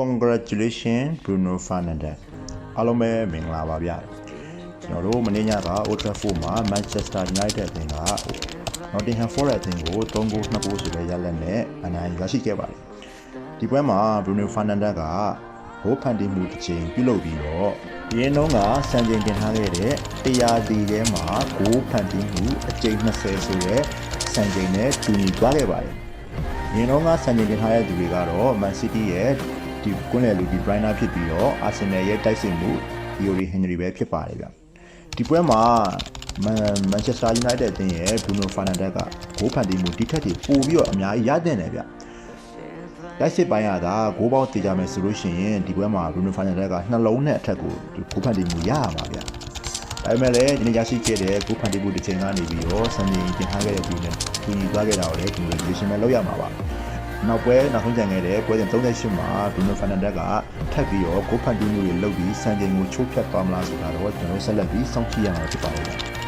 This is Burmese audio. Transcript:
Congratulations Bruno Fernandes အားလုံးပဲမင်္ဂလာပါဗျကျွန်တော်တို့မနေ့ညက Old Trafford မှာ Manchester United အသင်းက Nottingham Forest အသင်းကို3-2ဆိုတဲ့ရလဒ်နဲ့အနိုင်ရရှိခဲ့ပါတယ်ဒီပွဲမှာ Bruno Fernandes ကဟိုးဖန်တီးမှုတစ်ချိန်ပြုလုပ်ပြီးတော့ဒီရင်တော့ကစံချိန်တင်ထားခဲ့တဲ့100ဒီထဲမှာဂိုးဖန်တီးမှုအကြိမ်20ဆိုတဲ့စံချိန်နဲ့တူညီသွားခဲ့ပါတယ်ဒီရင်တော့ကစံချိန်တင်ထားတဲ့သူတွေကတော့ Man City ရဲ့ဒီကွန်းလေလူဒီ Bruyne ဖြစ်ပြီးတော့ Arsenal ရဲ့တိုက်စစ်မှု Thierry Henry ပဲဖြစ်ပါတယ်ဗျဒီပွဲမှာ Manchester United အသင်းရဲ့ Bruno Fernandes ကဂိုးဖန်တီးမှုဒီထက်ပိုပြီးတော့အများကြီးရတဲ့တယ်ဗျတိုက်စစ်ပိုင်းကဂိုးပေါင်းတည်ကြမယ်ဆိုလို့ရှိရင်ဒီပွဲမှာ Bruno Fernandes ကနှလုံးနဲ့အထက်ကိုဂိုးဖန်တီးမှုရရမှာဗျဒါပေမဲ့လည်းဒီနေ့ရရှိခဲ့တဲ့ဂိုးဖန်တီးမှုတစ်ချိန်ကနေပြီးတော့စံချိန်တင်ထားခဲ့တဲ့သူနဲ့တူညီသွားခဲ့တာကိုလည်း congratulation ပဲလုပ်ရမှာပါနောက်ပွဲနောက်ဆုံးကြံခဲ့တဲ့ပွဲစဉ်38မှာ Bruno Fernandes ကထပ်ပြီးတော့ဂိုးဖန်တီးမှုတွေလုပ်ပြီးစံချိန်ကိုချိုးဖျက်သွားမလားဆိုတာတော့ကျွန်တော်ဆက်လက်ပြီးစောင့်ကြည့်ရမှာဖြစ်ပါတယ်